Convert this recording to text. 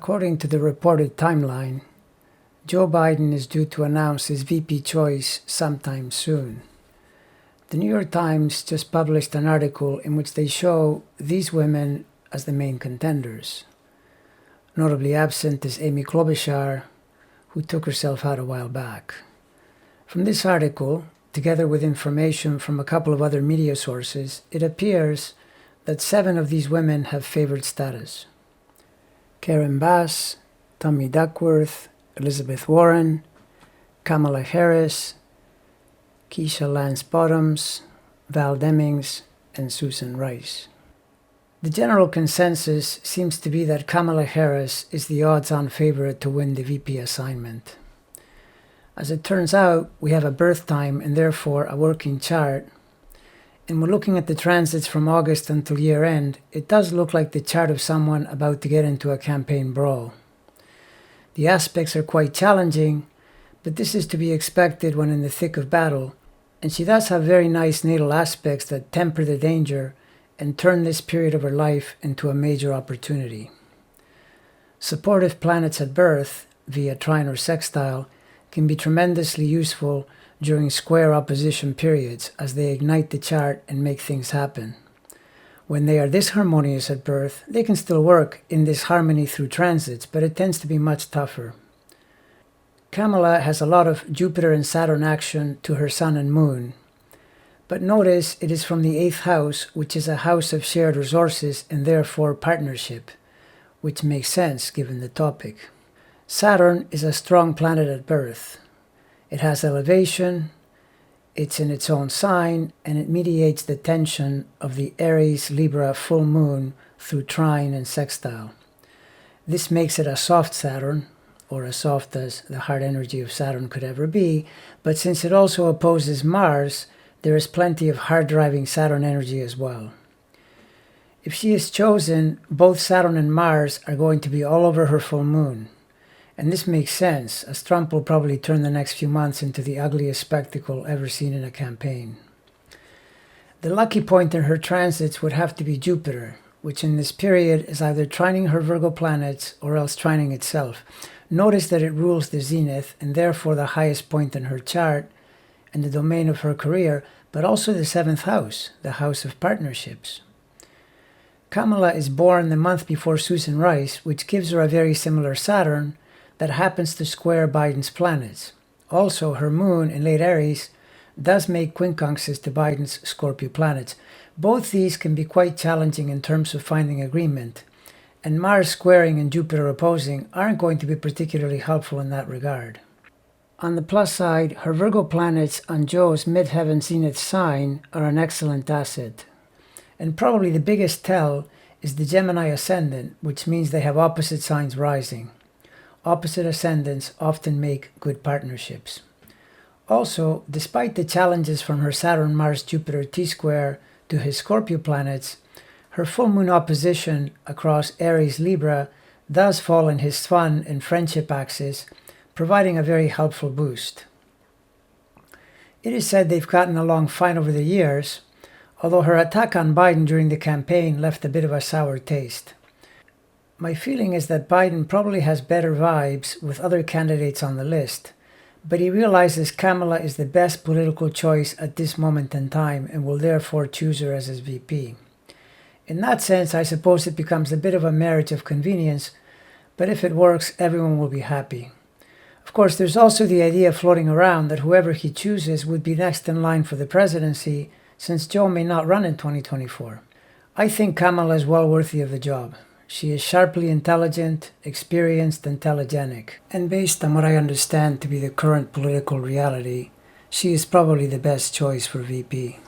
According to the reported timeline, Joe Biden is due to announce his VP choice sometime soon. The New York Times just published an article in which they show these women as the main contenders. Notably absent is Amy Klobuchar, who took herself out a while back. From this article, together with information from a couple of other media sources, it appears that 7 of these women have favored status. Karen Bass, Tommy Duckworth, Elizabeth Warren, Kamala Harris, Keisha Lance Bottoms, Val Demings, and Susan Rice. The general consensus seems to be that Kamala Harris is the odds-on favorite to win the VP assignment. As it turns out, we have a birth time and therefore a working chart, and when looking at the transits from August until year-end, it does look like the chart of someone about to get into a campaign brawl. The aspects are quite challenging, but this is to be expected when in the thick of battle, and she does have very nice natal aspects that temper the danger and turn this period of her life into a major opportunity. Supportive planets at birth, via trine or sextile, can be tremendously useful during square opposition periods as they ignite the chart and make things happen. When they are this harmonious at birth, they can still work in this harmony through transits, but it tends to be much tougher. Kamala has a lot of Jupiter and Saturn action to her Sun and Moon, but notice it is from the 8th house, which is a house of shared resources and therefore partnership, which makes sense given the topic. Saturn is a strong planet at birth. It has elevation, it's in its own sign, and it mediates the tension of the Aries-Libra full moon through trine and sextile. This makes it a soft Saturn, or as soft as the hard energy of Saturn could ever be, but since it also opposes Mars, there is plenty of hard-driving Saturn energy as well. If she is chosen, both Saturn and Mars are going to be all over her full moon. And this makes sense, as Trump will probably turn the next few months into the ugliest spectacle ever seen in a campaign. The lucky point in her transits would have to be Jupiter, which in this period is either trining her Virgo planets or else trining itself. Notice that it rules the zenith and therefore the highest point in her chart and the domain of her career, but also the 7th house, the house of partnerships. Kamala is born the month before Susan Rice, which gives her a very similar Saturn that happens to square Biden's planets. Also, her moon in late Aries does make quincunxes to Biden's Scorpio planets. Both these can be quite challenging in terms of finding agreement, and Mars squaring and Jupiter opposing aren't going to be particularly helpful in that regard. On the plus side, her Virgo planets on Joe's midheaven zenith sign are an excellent asset. And probably the biggest tell is the Gemini ascendant, which means they have opposite signs rising. Opposite ascendants often make good partnerships. Also, despite the challenges from her Saturn-Mars-Jupiter T-square to his Scorpio planets, her full moon opposition across Aries-Libra does fall in his fun and friendship axis, providing a very helpful boost. It is said they've gotten along fine over the years, although her attack on Biden during the campaign left a bit of a sour taste. My feeling is that Biden probably has better vibes with other candidates on the list, but he realizes Kamala is the best political choice at this moment in time and will therefore choose her as his VP. In that sense, I suppose it becomes a bit of a marriage of convenience, but if it works, everyone will be happy. Of course, there's also the idea floating around that whoever he chooses would be next in line for the presidency, since Joe may not run in 2024. I think Kamala is well worthy of the job. She is sharply intelligent, experienced, and telegenic, and based on what I understand to be the current political reality, she is probably the best choice for VP.